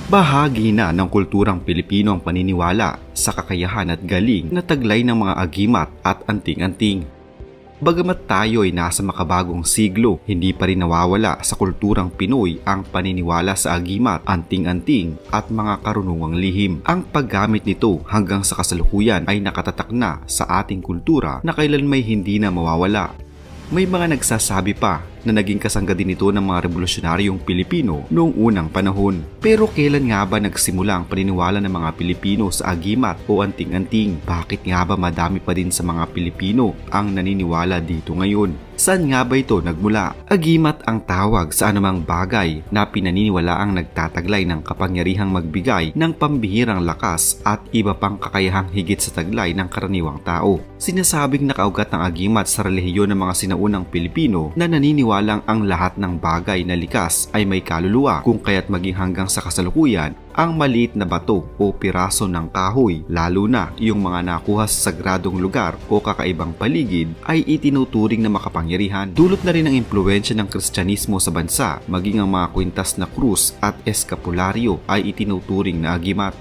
Bahagi na ng kulturang Pilipino ang paniniwala sa kakayahan at galing na taglay ng mga agimat at anting-anting. Bagamat tayo ay nasa makabagong siglo, hindi pa rin nawawala sa kulturang Pinoy ang paniniwala sa agimat, anting-anting at mga karunungang lihim. Ang paggamit nito hanggang sa kasalukuyan ay nakatatak na sa ating kultura na kailanmay hindi na mawawala. May mga nagsasabi pa na naging kasangga din ito ng mga revolusyonaryong Pilipino noong unang panahon. Pero kailan nga ba nagsimula ang paniniwala ng mga Pilipino sa agimat o anting-anting? Bakit nga ba madami pa din sa mga Pilipino ang naniniwala dito ngayon? Saan nga ba ito nagmula? Agimat ang tawag sa anumang bagay na pinaniniwalaang nagtataglay ng kapangyarihang magbigay ng pambihirang lakas at iba pang kakayahang higit sa taglay ng karaniwang tao. Sinasabing nakaugat ng agimat sa relihiyon ng mga sinaunang Pilipino na naniniwalang ang lahat ng bagay na likas ay may kaluluwa, kung kaya't maging hanggang sa kasalukuyan ang maliit na bato o piraso ng kahoy, lalo na yung mga nakuha sa sagradong lugar o kakaibang paligid, ay itinuturing na makapangyarihan. Dulot na rin ang impluwensya ng Kristyanismo sa bansa, maging ang mga kwintas na krus at eskapularyo ay itinuturing na agimat.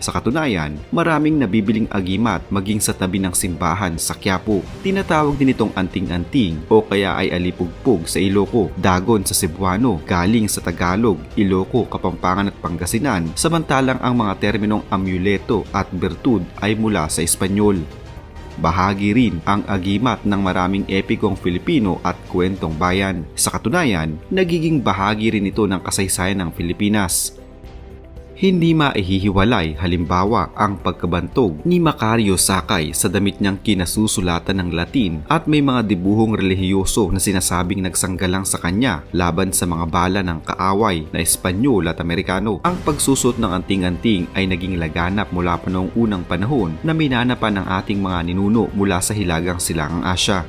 Sa katunayan, maraming nabibiling agimat maging sa tabi ng simbahan sa Quiapo. Tinatawag din itong anting-anting o kaya ay alipugpog sa Iloco, dagon sa Cebuano, galing sa Tagalog, Iloco, Kapampangan at Pangasinan, samantalang ang mga terminong amuleto at bertud ay mula sa Espanyol. Bahagi rin ang agimat ng maraming epikong Filipino at kwentong bayan. Sa katunayan, nagiging bahagi rin ito ng kasaysayan ng Pilipinas. Hindi maihihiwalay halimbawa ang pagkabantog ni Macario Sakay sa damit niyang kinasusulatan ng Latin at may mga dibuhong relihiyoso na sinasabing nagsanggalang sa kanya laban sa mga bala ng kaaway na Espanyol at Amerikano. Ang pagsusot ng anting-anting ay naging laganap mula pa noong unang panahon na minanapan ng ating mga ninuno mula sa hilagang silangang Asya.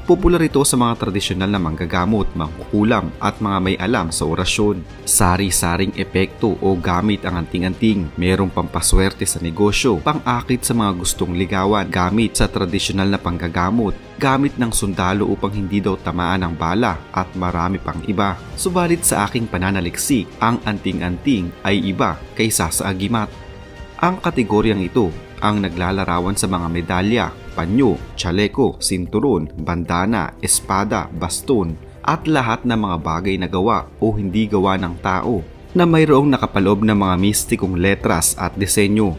Popular ito sa mga tradisyonal na manggagamot, mangkukulam at mga may alam sa orasyon. Sari-saring epekto o gamit ang anting-anting. Merong pampaswerte sa negosyo, pang-akit sa mga gustong ligawan, gamit sa tradisyonal na panggagamot, gamit ng sundalo upang hindi daw tamaan ng bala at marami pang iba. Subalit sa aking pananaliksik, ang anting-anting ay iba kaysa sa agimat. Ang kategoryang ito ang naglalarawan sa mga medalya, panyo, tsaleko, sinturon, bandana, espada, baston at lahat ng mga bagay na gawa o hindi gawa ng tao na mayroong nakapaloob na mga mistikong letras at disenyo.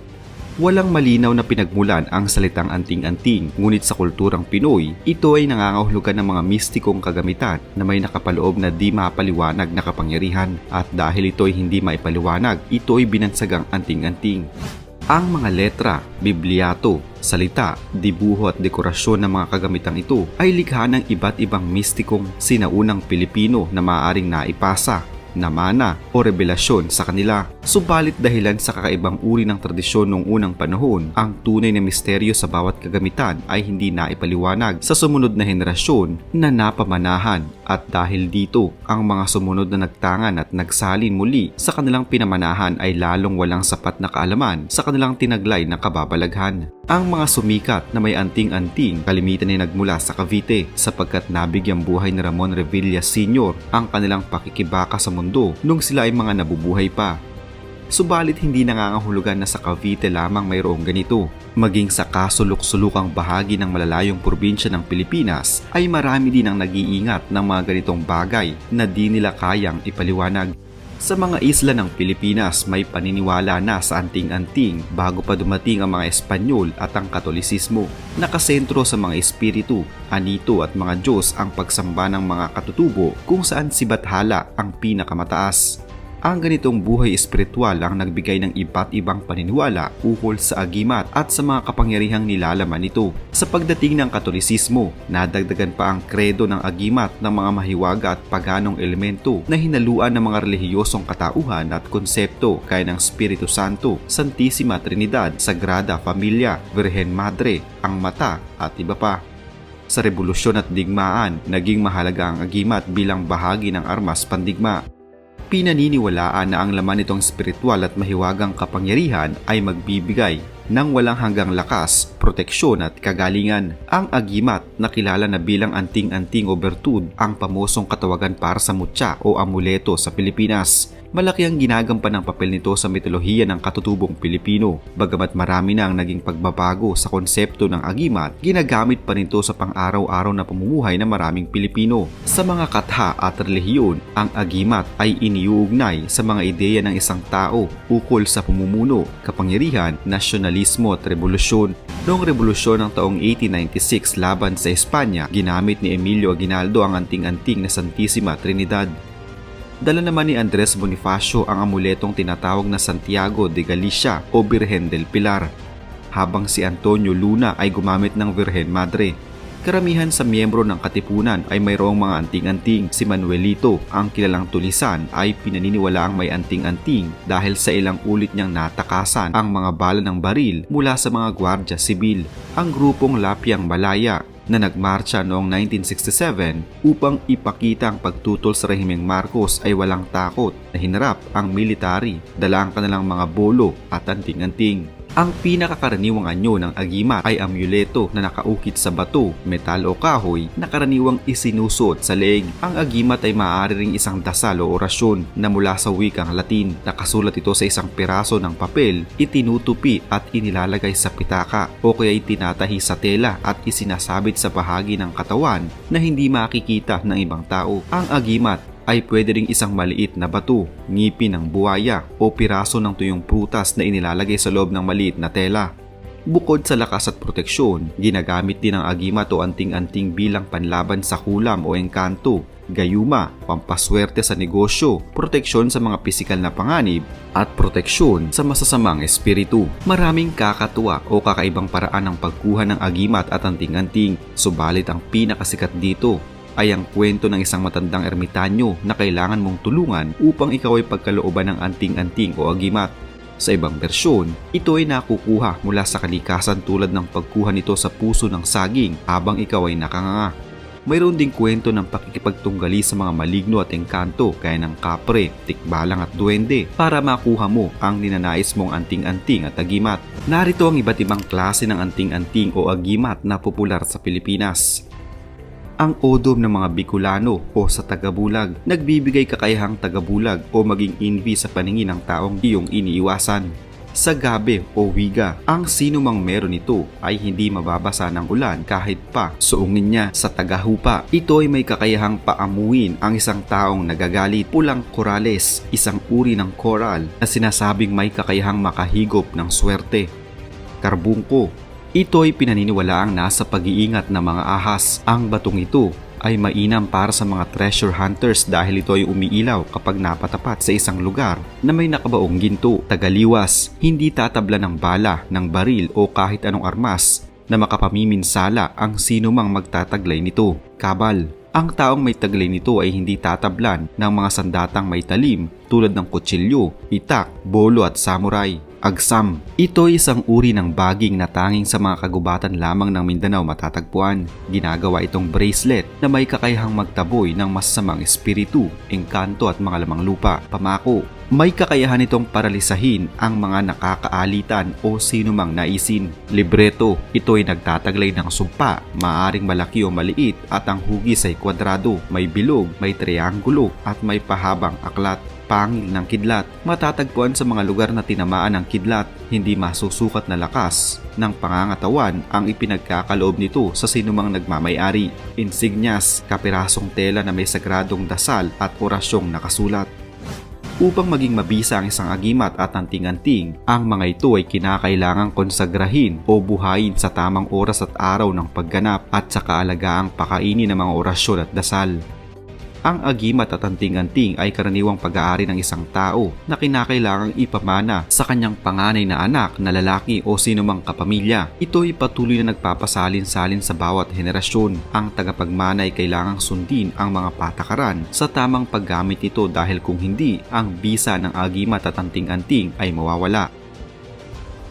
Walang malinaw na pinagmulan ang salitang anting-anting, ngunit sa kulturang Pinoy, ito ay nangangahulugan ng mga mistikong kagamitan na may nakapaloob na di mapaliwanag na kapangyarihan, at dahil ito ay hindi maipaliwanag, ito ay binansagang anting-anting. Ang mga letra, bibliato, salita, dibuho at dekorasyon ng mga kagamitang ito ay likha ng iba't ibang mistikong sinaunang Pilipino na maaaring naipasa, namana o revelasyon sa kanila. Subalit dahilan sa kakaibang uri ng tradisyon noong unang panahon, ang tunay na misteryo sa bawat kagamitan ay hindi naipaliwanag sa sumunod na henerasyon na napamanahan, at dahil dito, ang mga sumunod na nagtangan at nagsalin muli sa kanilang pinamanahan ay lalong walang sapat na kaalaman sa kanilang tinaglay na kababalaghan. Ang mga sumikat na may anting-anting kalimitan ay nagmula sa Cavite, sapagkat nabigyang buhay ni Ramon Revilla Sr. ang kanilang pakikibaka sa mundo nung sila ay mga nabubuhay pa. Subalit hindi nangangahulugan na sa Cavite lamang mayroong ganito. Maging sa kasulok-sulukang bahagi ng malalayong probinsya ng Pilipinas ay marami din ang nag-iingat ng mga ganitong bagay na di nila kayang ipaliwanag. Sa mga isla ng Pilipinas may paniniwala na sa anting-anting bago pa dumating ang mga Espanyol at ang Katolisismo. Nakasentro sa mga espiritu, anito at mga Diyos ang pagsamba ng mga katutubo, kung saan si Bathala ang pinakamataas. Ang ganitong buhay espiritual ang nagbigay ng iba't ibang paniniwala ukol sa agimat at sa mga kapangyarihang nilalaman nito. Sa pagdating ng Katolisismo, nadagdagan pa ang kredo ng agimat ng mga mahiwaga at paganong elemento na hinaluan ng mga relihiyosong katauhan at konsepto gaya ng Espiritu Santo, Santissima Trinidad, Sagrada Familia, Virgen Madre, ang mata at iba pa. Sa revolusyon at digmaan, naging mahalaga ang agimat bilang bahagi ng armas pandigma. Pinaniniwalaan na ang laman nitong spiritual at mahiwagang kapangyarihan ay magbibigay ng walang hanggang lakas, proteksyon at kagalingan. Ang agimat na kilala na bilang anting-anting o bertud ang pamosong katawagan para sa mutya o amuleto sa Pilipinas. Malaki ang ginagampan ng papel nito sa mitolohiya ng katutubong Pilipino. Bagamat marami na ang naging pagbabago sa konsepto ng agimat, ginagamit pa rin ito sa pang-araw-araw na pamumuhay ng maraming Pilipino. Sa mga katha at relihiyon, ang agimat ay iniuugnay sa mga ideya ng isang tao ukol sa pamumuno, kapangyarihan, nasyonalismo at revolusyon. Noong revolusyon ng taong 1896 laban sa Espanya, ginamit ni Emilio Aguinaldo ang anting-anting na Santissima Trinidad. Dala naman ni Andres Bonifacio ang amuletong tinatawag na Santiago de Galicia o Birhen del Pilar, habang si Antonio Luna ay gumamit ng Virgen Madre. Karamihan sa miyembro ng katipunan ay mayroong mga anting-anting. Si Manuelito, ang kilalang tulisan, ay pinaniniwalaang may anting-anting dahil sa ilang ulit niyang natakasan ang mga bala ng baril mula sa mga gwardya sibil. Ang grupong Lapiang Malaya na nagmarcha noong 1967 upang ipakita ang pagtutol sa rehimeng Marcos ay walang takot na hinarap ang military, dala ang kanilang mga bolo at anting-anting. Ang pinakakaraniwang anyo ng agimat ay amuleto na nakaukit sa bato, metal o kahoy na karaniwang isinusuot sa leeg. Ang agimat ay maaari ring isang dasal o orasyon na mula sa wikang Latin. Nakasulat ito sa isang piraso ng papel, itinutupi at inilalagay sa pitaka o kaya itinatahi sa tela at isinasabit sa bahagi ng katawan na hindi makikita ng ibang tao. Ang agimat ay pwede ring isang maliit na bato, ngipin ng buwaya o piraso ng tuyong prutas na inilalagay sa loob ng maliit na tela. Bukod sa lakas at proteksyon, ginagamit din ang agimat o anting-anting bilang panlaban sa kulam o engkanto, gayuma, pampaswerte sa negosyo, proteksyon sa mga pisikal na panganib, at proteksyon sa masasamang espiritu. Maraming kakatuwa o kakaibang paraan ng pagkuha ng agimat at anting-anting, subalit ang pinakasikat dito ay ang kwento ng isang matandang ermitanyo na kailangan mong tulungan upang ikaw ay pagkalooban ng anting-anting o agimat. Sa ibang bersyon, ito ay nakukuha mula sa kalikasan tulad ng pagkuha nito sa puso ng saging habang ikaw ay nakanganga. Mayroon ding kwento ng pakikipagtunggali sa mga maligno at engkanto gaya ng kapre, tikbalang at duwende para makuha mo ang ninanais mong anting-anting at agimat. Narito ang iba't ibang klase ng anting-anting o agimat na popular sa Pilipinas. Ang odom ng mga Bicolano o sa tagabulag, nagbibigay kakayahang tagabulag o maging envy sa paningin ng taong iyong iniiwasan. Sa gabe o wiga, ang sino mang meron nito ay hindi mababasa ng ulan kahit pa suungin niya sa tagahupa. Ito ay may kakayahang paamuin ang isang taong nagagalit. Pulang korales, isang uri ng koral na sinasabing may kakayahang makahigop ng swerte. Karbungko, ito ay pinaniniwalaang nasa pag-iingat ng mga ahas. Ang batong ito ay mainam para sa mga treasure hunters dahil ito ay umiilaw kapag napatapat sa isang lugar na may nakabaong ginto. Tagaliwas, hindi tatabla ng bala, ng baril o kahit anong armas na makapamiminsala ang sino mang magtataglay nito. Kabal, ang taong may taglay nito ay hindi tatablan ng mga sandatang may talim tulad ng kutsilyo, itak, bolo at samurai. Agsam, ito ay isang uri ng baging na tanging sa mga kagubatan lamang ng Mindanao matatagpuan. Ginagawa itong bracelet na may kakayahang magtaboy ng masasamang espiritu, engkanto at mga lamang lupa. Pamako, may kakayahan itong paralisahin ang mga nakakaalitan o sino mang naisin. Libreto, ito ay nagtataglay ng sumpa, maaring malaki o maliit at ang hugis ay kwadrado, may bilog, may triangulo at may pahabang aklat. Pangil ng kidlat, matatagpuan sa mga lugar na tinamaan ng kidlat. Hindi masusukat na lakas ng pangangatawan ang ipinagkakaloob nito sa sinumang nagmamay-ari. Insignias, kapirasong tela na may sagradong dasal at orasyong nakasulat. Upang maging mabisa ang isang agimat at anting-anting, ang mga ito ay kinakailangang konsagrahin o buhayin sa tamang oras at araw ng pagganap at sa kaalagaang pakainin ng mga orasyon at dasal. Ang agimat at anting-anting ay karaniwang pag-aari ng isang tao na kinakailangang ipamana sa kanyang panganay na anak na lalaki o sino mang kapamilya. Ito ay patuloy na nagpapasalin-salin sa bawat henerasyon. Ang tagapagmana ay kailangang sundin ang mga patakaran sa tamang paggamit nito dahil kung hindi, ang bisa ng agimat at anting-anting ay mawawala.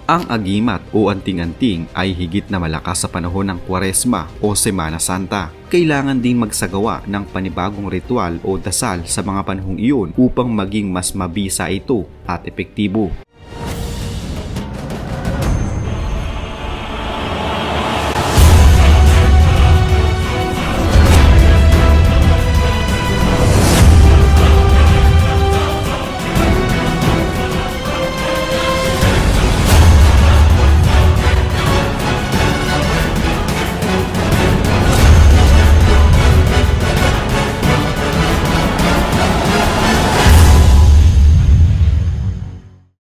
Ang agimat o anting-anting ay higit na malakas sa panahon ng Kwaresma o Semana Santa. Kailangan ding magsagawa ng panibagong ritual o dasal sa mga panahong iyon upang maging mas mabisa ito at epektibo.